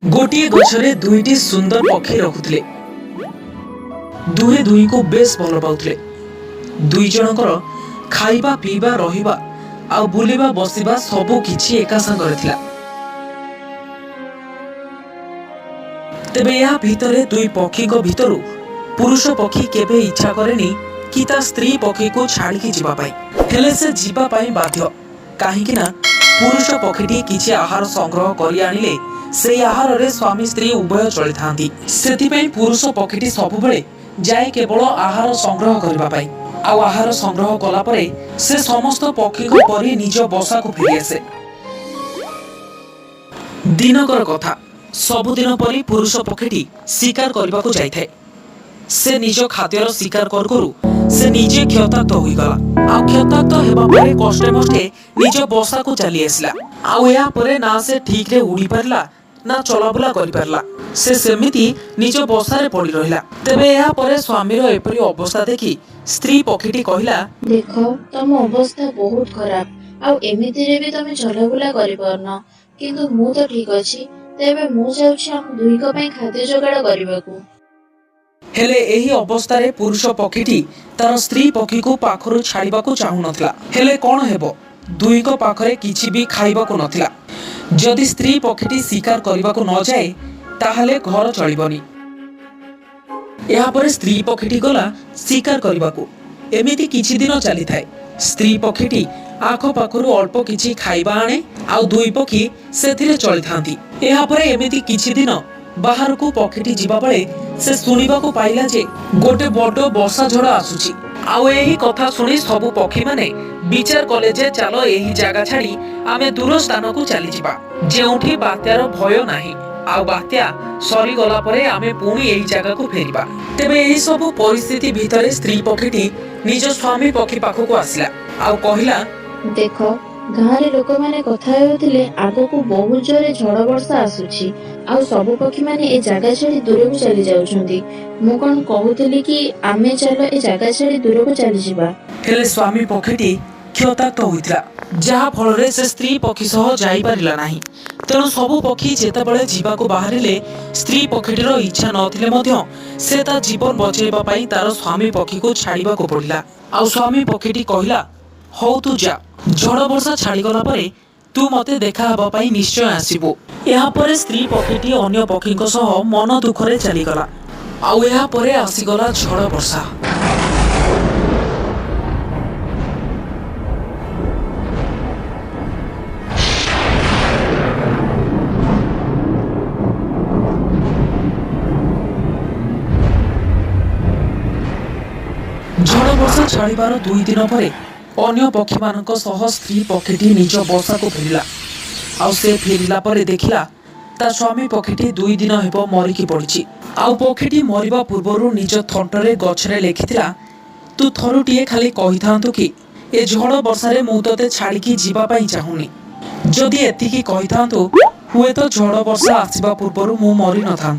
गोटे गछरे दुईटी सुंदर पक्षी रखुथिले। दुहे दुई को बेस भल पाउथिले। दुई जनकर खाइबा पीबा रहिबा आ बुलिबा बसिबा सबु किछि एका संगरे थिला। तेबे या भितरे दुई पक्षी को भितरु पुरुष पक्षी केबे इच्छा करेनी कि ता स्त्री पक्षी को छाड़ी की जीवा पाई। हेले से जीवा पाई बाध्य काहेकि ना पुरुष पक्षीटी किछि आहार संग्रह करि आनिले से आहार रे स्वामी स्त्री उभय चली थांती। सेतिपई पुरुष पक्षीटी सबुबेले जाए केवल आहार संग्रह करबा पाई। आ आहार संग्रह कला परे से समस्त पक्षी को परि निज बसा को फेरि आसे। दिनकर कथा सबुदिन परि पुरुष पक्षीटी शिकार करबा को जाइथाय। से निज खाद्यर शिकार कर करू से निजे क्षताक्त होई गला। आ क्षताक्त हेबा परे कष्टे मष्टे निज बसा को चली आसला। आ या परे ना से ठीक रे उड़ी परला ना चलाबुला करि परला। से सेमिति निज बसारे पड़ी रहिला। तेबे या परे स्वामीर एपरि अवस्था देखि स्त्री पक्षीटी कहिला, देखो तम अवस्था बहुत खराब आ एमिति रे भी तमे चलाबुला करि परना, किंतु मु तो ठीक अछि। तेबे मु जाउछि हम दुई को पई खाद्य जोगाड़ करिबाकू। हेले एही अवस्था रे पुरुष पक्षीटी तार स्त्री पक्षी को पाखरु छाड़िबाकू चाहू नथला। हेले कोन हेबो दुई को पाखरे किछि भी खाइबाकू नथला। जदि स्त्री पक्षीटी शिकार करिबाकू न जाए ताहले घर चलिबनी। या परे स्त्री पक्षीटी गला शिकार करिबाकू। एमिति किछि दिन चली थाए। स्त्री पक्षीटी आखो पाखरु अल्प किछि खाइबा आणे आ दुई पक्षी सेथिरे चली थांती। या परे एमिति किछि दिन बाहर को पक्षीटी जीवा बेले से सुनिबा को पाइला जे गोटे बड़ वर्षा झड़ आसुची। आउ एही कथा सुनी सबु पक्षी माने विचार कले जे चलो एही जागा छाड़ी आमे दूर स्थान को चली जिबा जेउठी बात्यार भय नाही। आउ बात्या सरी गला परे आमे पुणी एही जागा को फेरिबा। तेबे एही सबु परिस्थिति भितरे स्त्री पक्षीटी निज स्वामी पक्षी पाखो को आसिला। आउ कहिला, देखो गाँव लोक माने कथा हेउथिले आगो को बहुत जोरे झड़ वर्षा आसुची आ सब पक्षी माने ए जागा छाड़ी दूर को चली जाउछंती। मु कोन कहूतिली कि आमे चलो ए जागा छाड़ी दूर को चली जिबा। हेले स्वामी पक्षीटी क्षताक्त होइथिला जहा फल रे से स्त्री पक्षी सह जाई परिला नाही। तेणु सबु पक्षी जेतेबेले जीवा को बाहरिले स्त्री पक्षीटीर इच्छा नथिले मध्य से ता जीवन बचेबा पई तार स्वामी पक्षी को छाड़िबा को पड़िला। आ स्वामी पक्षीटी कहिला, हौ तू जा, झड़ वर्षा छाड़ी गला परे तू मते देखा हबा पई निश्चय आसीबो। एहा परे स्त्री पक्षीटी अन्य पक्षीक सह मन दुखरे चली गला। आउ एहा परे आसी गला झड़ वर्षा। झड़ वर्षा छाड़िबार 2 दिन परे अन्य पक्षी मानक सह स्त्री पक्षीटी निज बसा को फेरिला। आउ से फेरिला परे देखिला ता स्वामी पक्षीटी 2 दिन हेबो मरिकी पड़िछि। आउ पक्षीटी मरिबा पूर्वरु निज थंटरे गछरे लेखिथिला, तू थरुटिए खाली कहिथांतु कि ए झड़ वर्षारे मु तते छाड़िकी जीवा पई चाहुनी। जदि एतिकी कहिथांतु हुए तो झड़ वर्षा आसीबा पूर्वरु मु मरि न था।